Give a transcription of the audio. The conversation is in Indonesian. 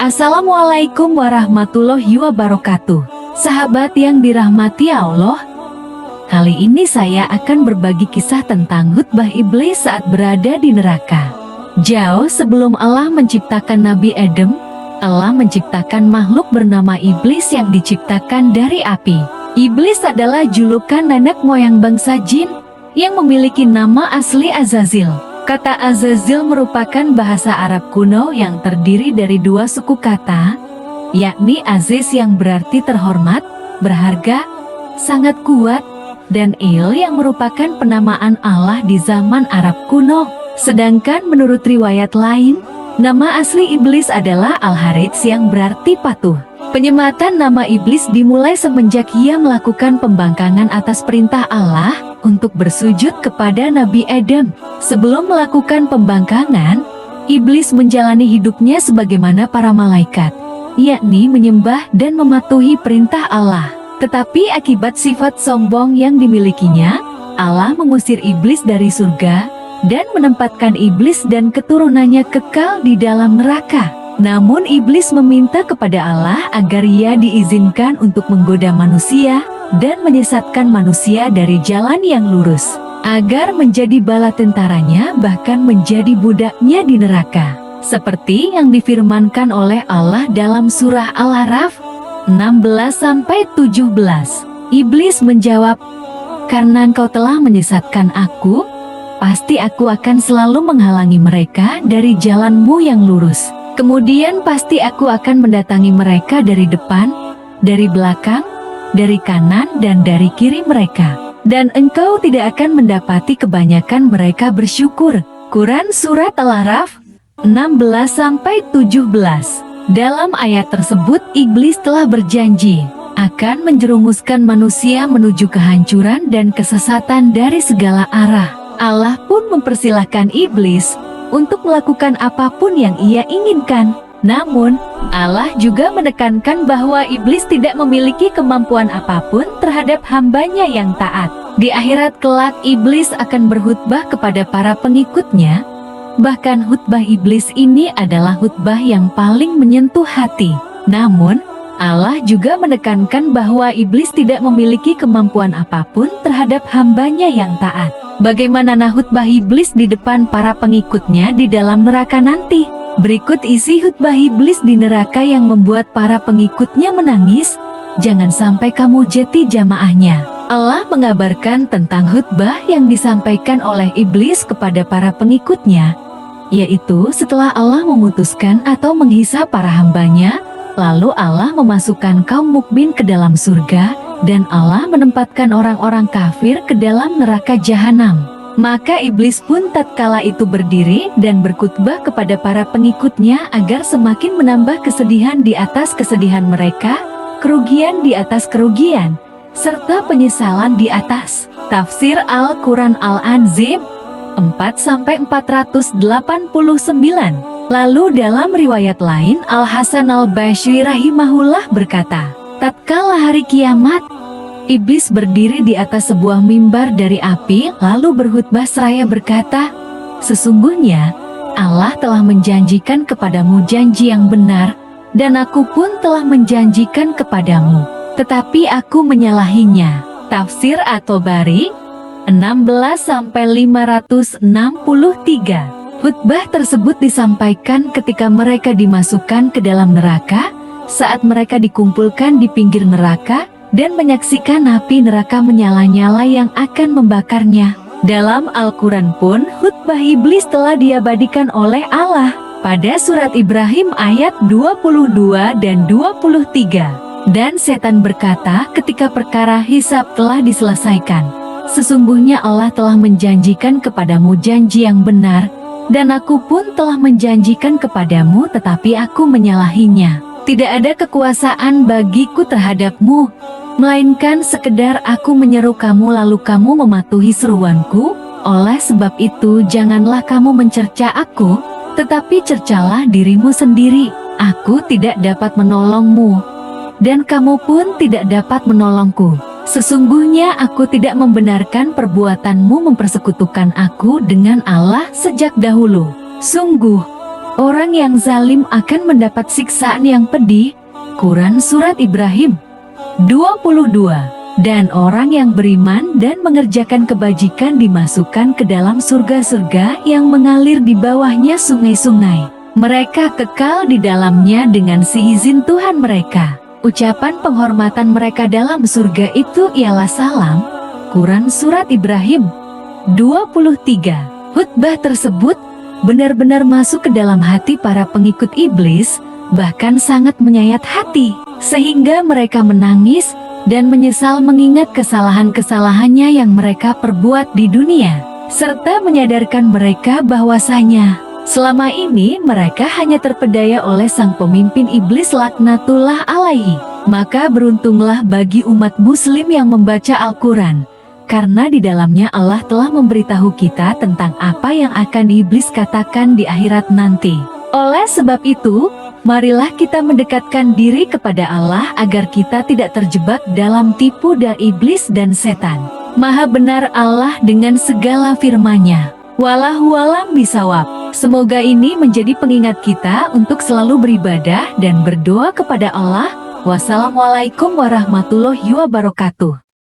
Assalamualaikum warahmatullahi wabarakatuh. Sahabat yang dirahmati Allah, kali ini saya akan berbagi kisah tentang khutbah iblis saat berada di neraka. Jauh sebelum Allah menciptakan Nabi Adam, Allah menciptakan makhluk bernama iblis yang diciptakan dari api. Iblis adalah julukan nenek moyang bangsa jin yang memiliki nama asli Azazil. Kata Azazil merupakan bahasa Arab kuno yang terdiri dari dua suku kata, yakni Aziz yang berarti terhormat, berharga, sangat kuat, dan Il yang merupakan penamaan Allah di zaman Arab kuno. Sedangkan menurut riwayat lain, nama asli iblis adalah Al-Harits yang berarti patuh. Penyematan nama iblis dimulai semenjak ia melakukan pembangkangan atas perintah Allah untuk bersujud kepada Nabi Adam. Sebelum melakukan pembangkangan, iblis menjalani hidupnya sebagaimana para malaikat, yakni menyembah dan mematuhi perintah Allah. Tetapi akibat sifat sombong yang dimilikinya, Allah mengusir iblis dari surga dan menempatkan iblis dan keturunannya kekal di dalam neraka. Namun iblis meminta kepada Allah agar ia diizinkan untuk menggoda manusia dan menyesatkan manusia dari jalan yang lurus, agar menjadi bala tentaranya bahkan menjadi budaknya di neraka. Seperti yang difirmankan oleh Allah dalam surah Al-A'raf 16-17. Iblis menjawab, "Karena engkau telah menyesatkan aku, pasti aku akan selalu menghalangi mereka dari jalanmu yang lurus. Kemudian pasti aku akan mendatangi mereka dari depan, dari belakang, dari kanan dan dari kiri mereka. Dan engkau tidak akan mendapati kebanyakan mereka bersyukur." Quran Surat Al-A'raf 16-17. Dalam ayat tersebut iblis telah berjanji akan menjerumuskan manusia menuju kehancuran dan kesesatan dari segala arah. Allah pun mempersilahkan iblis untuk melakukan apapun yang ia inginkan. Namun, Allah juga menekankan bahwa iblis tidak memiliki kemampuan apapun terhadap hambanya yang taat. Di akhirat kelak, iblis akan berkhutbah kepada para pengikutnya. Bahkan khutbah iblis ini adalah khutbah yang paling menyentuh hati. Namun, Allah juga menekankan bahwa iblis tidak memiliki kemampuan apapun terhadap hambanya yang taat. Bagaimana khutbah iblis di depan para pengikutnya di dalam neraka nanti? Berikut isi khutbah iblis di neraka yang membuat para pengikutnya menangis. Jangan sampai kamu jeti jamaahnya. Allah mengabarkan tentang khutbah yang disampaikan oleh iblis kepada para pengikutnya, yaitu setelah Allah memutuskan atau menghisab para hambanya, lalu Allah memasukkan kaum mukmin ke dalam surga, dan Allah menempatkan orang-orang kafir ke dalam neraka jahanam. Maka iblis pun tatkala itu berdiri dan berkhutbah kepada para pengikutnya agar semakin menambah kesedihan di atas kesedihan mereka, kerugian di atas kerugian, serta penyesalan di atas. Tafsir Al-Quran Al-Anzim 4-489. Lalu dalam riwayat lain, Al-Hasan Al-Basri rahimahullah berkata, tatkala hari kiamat, iblis berdiri di atas sebuah mimbar dari api lalu berkhutbah seraya berkata, "Sesungguhnya Allah telah menjanjikan kepadamu janji yang benar, dan aku pun telah menjanjikan kepadamu, tetapi aku menyalahinya." Tafsir At-Tabari 16-563. Khutbah tersebut disampaikan ketika mereka dimasukkan ke dalam neraka, saat mereka dikumpulkan di pinggir neraka dan menyaksikan api neraka menyala-nyala yang akan membakarnya. Dalam Al-Quran pun khutbah iblis telah diabadikan oleh Allah pada surat Ibrahim ayat 22 dan 23. Dan setan berkata ketika perkara hisab telah diselesaikan, "Sesungguhnya Allah telah menjanjikan kepadamu janji yang benar, dan aku pun telah menjanjikan kepadamu tetapi aku menyalahinya. Tidak ada kekuasaan bagiku terhadapmu, melainkan sekedar aku menyeru kamu lalu kamu mematuhi seruanku. Oleh sebab itu janganlah kamu mencerca aku, tetapi cercalah dirimu sendiri. Aku tidak dapat menolongmu, dan kamu pun tidak dapat menolongku. Sesungguhnya aku tidak membenarkan perbuatanmu mempersekutukan aku dengan Allah sejak dahulu. Sungguh, Orang yang zalim akan mendapat siksaan yang pedih. Quran Surat Ibrahim 22. Dan orang yang beriman dan mengerjakan kebajikan dimasukkan ke dalam surga-surga yang mengalir di bawahnya sungai-sungai. Mereka kekal di dalamnya dengan seizin Tuhan mereka. Ucapan penghormatan mereka dalam surga itu ialah salam. Quran Surat Ibrahim 23. Khutbah tersebut benar-benar masuk ke dalam hati para pengikut iblis, bahkan sangat menyayat hati, sehingga mereka menangis dan menyesal mengingat kesalahan-kesalahannya yang mereka perbuat di dunia, serta menyadarkan mereka bahwasanya selama ini mereka hanya terpedaya oleh sang pemimpin iblis laknatullah alaihi. Maka beruntunglah bagi umat muslim yang membaca Al-Quran, karena di dalamnya Allah telah memberitahu kita tentang apa yang akan iblis katakan di akhirat nanti. Oleh sebab itu, marilah kita mendekatkan diri kepada Allah agar kita tidak terjebak dalam tipu daya iblis dan setan. Maha benar Allah dengan segala firman-Nya. Wallahualam bisawab. Semoga ini menjadi pengingat kita untuk selalu beribadah dan berdoa kepada Allah. Wassalamualaikum warahmatullahi wabarakatuh.